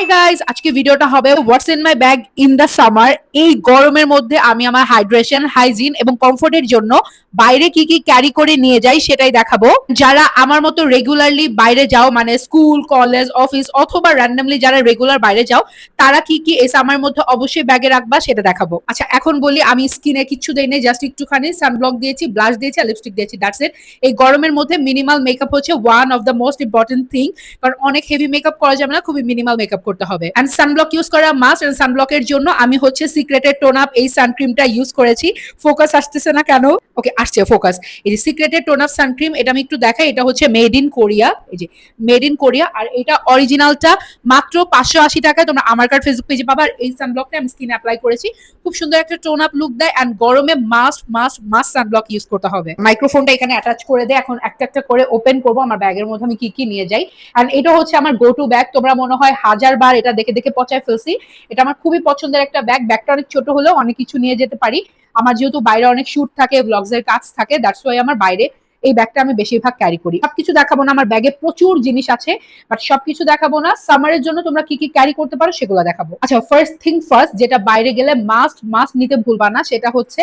Hi guys, আজকে ভিডিওটা হবে হোয়াটস in my bag in the summer. এই গরমের মধ্যে আমি আমার হাইড্রেশন, হাইজিন এবং কমফোর্টের জন্য বাইরে কি কি ক্যারি করে নিয়ে যাই সেটাই দেখাবো। যারা আমার মতো রেগুলারলি বাইরে যাও, মানে স্কুল, কলেজ, অফিস অথবা র্যান্ডমলি যারা রেগুলার বাইরে যাও, তারা কি কি এই সামার মধ্যে অবশ্যই ব্যাগে রাখবা সেটা দেখাবো। আচ্ছা, এখন বলি, আমি স্কিনে কিচ্ছু দেই নাই, জাস্ট একটুখানি সানব্লক দিয়েছি, ব্লাশ দিয়েছি আর লিপস্টিক দিয়েছি, দ্যাটস ইট। এই গরমের মধ্যে মিনিমাল মেকআপ হচ্ছে one of the most important thing, কারণ অনেক হেভি মেকআপ করা যাবে না, খুবই মিনিমাল মেকআপ করতে হবে। এন্ড সানব্লক ইউজ করা মাস্ট। এন্ড সানব্লকের জন্য আমি হচ্ছে সিক্রেটের টোন আপ এই সানক্রিমটা ইউজ করেছি। ফোকাস আসতেছে না কেন? ওকে, আসছে ফোকাস। এই যে সিক্রেটের টোন আপ সানক্রিম, এটা আমি একটু দেখাই। এটা হচ্ছে মেড ইন কোরিয়া, এই যে মেড ইন কোরিয়া। আর এটা অরিজিনালটা মাত্র 580 টাকায় তোমরা আমার কার্ড ফেসবুক পেজে পাবা। আর এই সানব্লকটা আমি স্কিনে অ্যাপ্লাই করেছি, খুব সুন্দর একটা টোন আপ লুক দেয়। এন্ড গরমে must must must sunblock use করতে হবে। মাইক্রোফোনটা এখানে অ্যাটাচ করে দেয়। এখন একটা একটা করে ওপেন করবো আমার ব্যাগের মধ্যে আমি কি কি নিয়ে যাই। এন্ড এটা হচ্ছে আমার গো টু ব্যাগ। তোমরা মনে হয় হাজার বার এটা দেখে দেখে পচায় ফেলছি। এটা আমার খুবই পছন্দের একটা ব্যাগ। ব্যাগটা অনেক ছোট হলেও অনেক কিছু নিয়ে যেতে পারি। আমার যেহেতু বাইরে অনেক শুট থাকে, ব্লগস এর কাজ থাকে, দ্যাটস ওয়াই আমার বাইরে এই ব্যাগটা আমি বেশিরভাগ ক্যারি করি। সবকিছু দেখাবো না, আমার ব্যাগে প্রচুর জিনিস আছে, বাট সবকিছু দেখাবো না। সামারের জন্য তোমরা কি কি ক্যারি করতে পারো সেগুলো দেখাবো। আচ্ছা, ফার্স্ট থিং ফার্স্ট, যেটা বাইরে গেলে মাস্ট মাস্ট নিতে ভুলবা না, সেটা হচ্ছে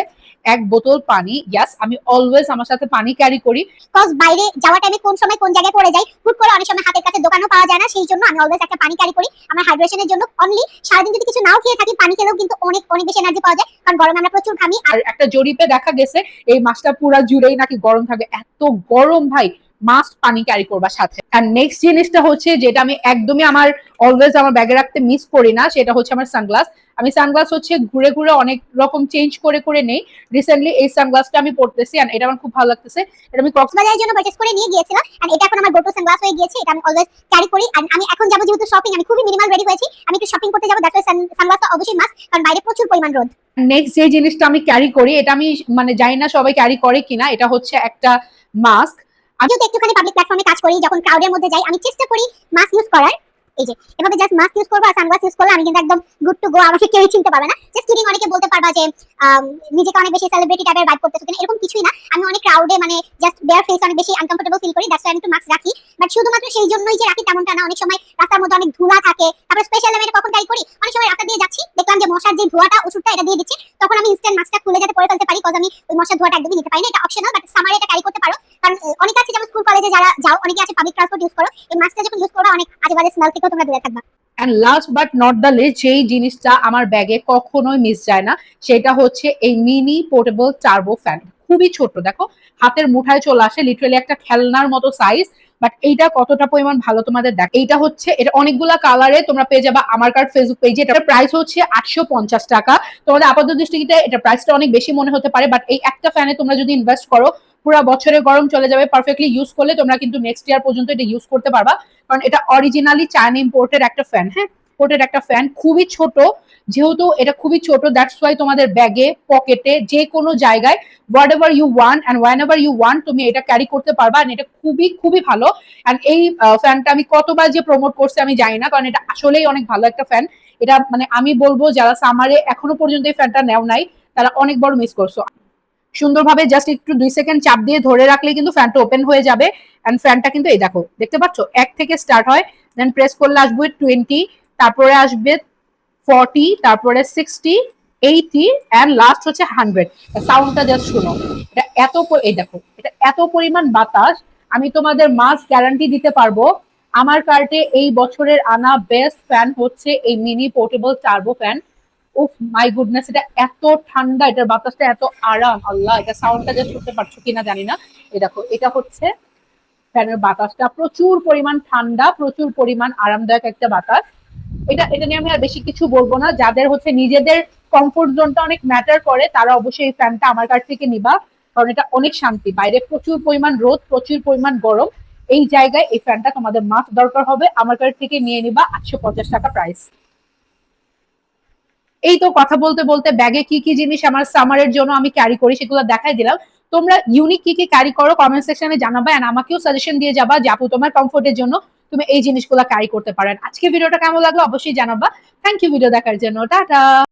এক বোতল পানি। ইয়াস, আমি অলওয়েজ আমার সাথে পানি ক্যারি করি। কজ বাইরে যাওয়ার টাইমে কোন সময় কোন জায়গায় পড়ে যাই, হুট করে অনেক সময় হাতের কাছে দোকানও পাওয়া যায় না, সেই জন্য আমি অলওয়েজ একটা পানি ক্যারি করি আমার হাইড্রেশনের জন্য। অনলি সারাদিন যদি কিছু নাও খেয়ে থাকি, পানি খেলেও কিন্তু অনেক অনেক বেশি এনার্জি পাওয়া যায়, কারণ গরমে আমরা প্রচুর ঘামি। আর একটা জরিপে দেখা গেছে এই মাসটা পুরা জুড়েই নাকি গরম থাকে। এত গরম ভাই, মাস্ট পানি ক্যারি করবা সাথে। আর নেক্সট জিনিসটা হচ্ছে, যেটা আমি একদমই আমার অলওয়েজ আমার ব্যাগে রাখতে মিস করি না, সেটা হচ্ছে আমার সানগ্লাস। আমি সানগ্লাস হচ্ছে ঘুরে ঘুরে অনেক রকম চেঞ্জ করে করে নেই। রিসেন্টলি এই সানগ্লাসটা আমি পড়তেছি, আর এটা আমার খুব ভালো লাগতেছে। এটা আমি কক্সবাজারের জন্য পারচেজ করে নিয়ে গিয়েছিলাম, এন্ড এটা এখন আমার গো টু সানগ্লাস হয়ে গিয়েছে। এটা আমি অলওয়েজ ক্যারি করি। আর আমি এখন যাব যেহেতু শপিং, আমি খুবই মিনিমাল রেডি হয়েছি, আমি একটু শপিং করতে যাব, দ্যাটস ওয়াই সানগ্লাসটা অবশ্যই মাস্ট, কারণ বাইরে প্রচুর পরিমাণ রোদ। নেক্সট যে জিনিসটা আমি ক্যারি করি, এটা আমি মানে জানি না সবাই ক্যারি করে কিনা, এটা হচ্ছে একটা মাস্ক। আমি যেহেতু একটুখানি পাবলিক প্ল্যাটফর্মে কাজ করি, যখন ক্রাউডের মধ্যে যাই, আমি চেষ্টা করি মাস্ক ইউজ করার। এই যে এভাবে জাস্ট মাস্ক ইউজ করবো আর সানগ্লাস ইউজ করলে আমি কিন্তু একদম গুড টু গো, আমাকে কেউই চিনতে পারবে না। জাস্ট কিডিং, অনেকে বলতে পারবা যে নিজেকে অনেক বেশি সেলিব্রিটি টাইপের ভাইব করতেছো কিনা, এরকম কিছুই না। আমি অনেক ক্রাউডে মানে জাস্ট বেয়ার ফেস অনেক বেশি আনকমফোর্টেবল ফিল করি, দ্যাটস ওয়াই আমি একটু মাস্ক রাখি। বাট শুধুমাত্র সেই জন্যই যে রাখি তেমনটা না। অনেক সময় রাস্তার মধ্যে অনেক ধুলা থাকে, তারপর স্পেশাল আমি কখন ক্যারি করি, অনেক সময় রাস্তা দিয়ে যাচ্ছি, দেখলাম যে মশার যে ধোঁয়াটা ওষুধটা এটা দিয়ে দিচ্ছে, তখন আমি ইনস্ট্যান্ট মাস্কটা খুলে যাতে পরে ফেলতে পারি, কজ আমি ওই মশার ধোঁয়াটা একদমই নিতে পারি না। এটা অপশনাল, বাট সামারে এটা ক্যারি করতে পারো। কারণ অনেক আছে যেমন স্কুল কলেজে যারা যাও, অনেকে আছে পাবলিক ট্রান্সপোর্ট ইউজ করো, এই মাস্কটা যখন ইউজ করো অনেক আজে বাজে স্মেল থেকেও তোমরা দূরে থাকবা। And last but not the least, যেই জিনিসটা আমার ব্যাগে কখনোই মিস যায় না, সেটা হচ্ছে এই মিনি পোর্টেবল টার্বো ফ্যান। খুবই ছোট, দেখো হাতের মুঠায় চলে আসে, লিটারালি একটা খেলনার মতো সাইজ। বাট এইটা কতটা পরিমাণ ভালো তোমাদের দেখ। এইটা হচ্ছে, এটা অনেকগুলা কালারে তোমরা পেয়ে যাবা আমার কার্ড ফেসবুক পেজে। এটার প্রাইস হচ্ছে 850 টাকা। তোমাদের আপাতত দৃষ্টিতে এটা প্রাইসটা অনেক বেশি মনে হতে পারে, বাট এই একটা ফ্যানে তোমরা যদি ইনভেস্ট করো, পুরো বছরে গরম চলে যাবে পারফেক্টলি ইউজ করলে। তোমরা কিন্তু নেক্সট ইয়ার পর্যন্ত এটা ইউজ করতে পারবা, কারণ এটা অরিজিনালি চায়না ইম্পোর্টেড একটা ফ্যান। হ্যাঁ, ইম্পোর্টেড একটা ফ্যান, খুবই ছোট। যেহেতু এটা খুবই ছোট, দ্যাটস ওয়াই তোমাদের ব্যাগে, পকেটে, যে কোনো জায়গায় whatever you want and whenever you want তুমি এটা ক্যারি করতে পারবা। আর এটা খুবই খুবই ভালো। অ্যান্ড এই ফ্যানটা আমি কতবার যে প্রমোট করছি আমি জানি না, কারণ এটা আসলেই অনেক ভালো একটা ফ্যান। এটা মানে আমি বলবো যারা সামারে এখনো পর্যন্ত এই ফ্যানটা নেও নাই, তারা অনেক বড় মিস করছো। সুন্দরভাবে জাস্ট একটু 2 সেকেন্ড চাপ দিয়ে ধরে রাখলে কিন্তু ফ্যানটা ওপেন হয়ে যাবে। এন্ড ফ্যানটা কিন্তু এই দেখো, দেখতে পাচ্ছ, 1 থেকে স্টার্ট হয়, দেন প্রেস করলে আসবে 20, তারপরে আসবে 40, তারপরে 60, 80 এন্ড লাস্ট হচ্ছে 100। সাউন্ডটা জাস্ট শুনো। এটা এত, এই দেখো, এটা এত পরিমাণ বাতাস। আমি তোমাদের মাস গ্যারান্টি দিতে পারবো, আমার কার্টে এই বছরের আনা বেস্ট ফ্যান হচ্ছে এই মিনি পোর্টেবল টার্বো ফ্যান। উফ মাই গুডনেস, এটা এত ঠান্ডা, এটার বাতাসটা এত আরাম। আল্লাহ, এটা সাউন্ডটা জাস্ট শুনতে পারছো কিনা জানি না। এই দেখো, এটা হচ্ছে ফ্যানের বাতাসটা, প্রচুর পরিমাণ ঠান্ডা, প্রচুর পরিমাণ আরামদায়ক একটা বাতাস। এটা এটা নিয়ে আমি আর বেশি কিছু বলবো না। যাদের হচ্ছে নিজেদের কমফোর্ট জোনটা অনেক ম্যাটার করে, তারা অবশ্যই এই ফ্যানটা আমার কাছ থেকে নিবা, কারণ এটা অনেক শান্তি। বাইরে প্রচুর পরিমাণ রোদ, প্রচুর পরিমাণ গরম, এই জায়গায় এই ফ্যানটা তোমাদের মাস্ট দরকার হবে। আমার কাছ থেকে নিয়ে নিবা, 850 টাকা প্রাইস। এই তো কথা বলতে বলতে ব্যাগে কি কি জিনিস আমার সামারের জন্য আমি ক্যারি করি সেগুলো দেখাই দিলাম। তোমরা ইউনিক কি কি ক্যারি করো কমেন্ট সেকশনে জানাবা, এন্ড আমাকেও সাজেশন দিয়ে যাবা যে আপু তোমার কমফোর্টের জন্য তুমি এই জিনিসগুলো ক্যারি করতে পারেন। আজকে ভিডিওটা কেমন লাগলো অবশ্যই জানাবা। থ্যাংক ইউ ভিডিও দেখার জন্য, টাটা।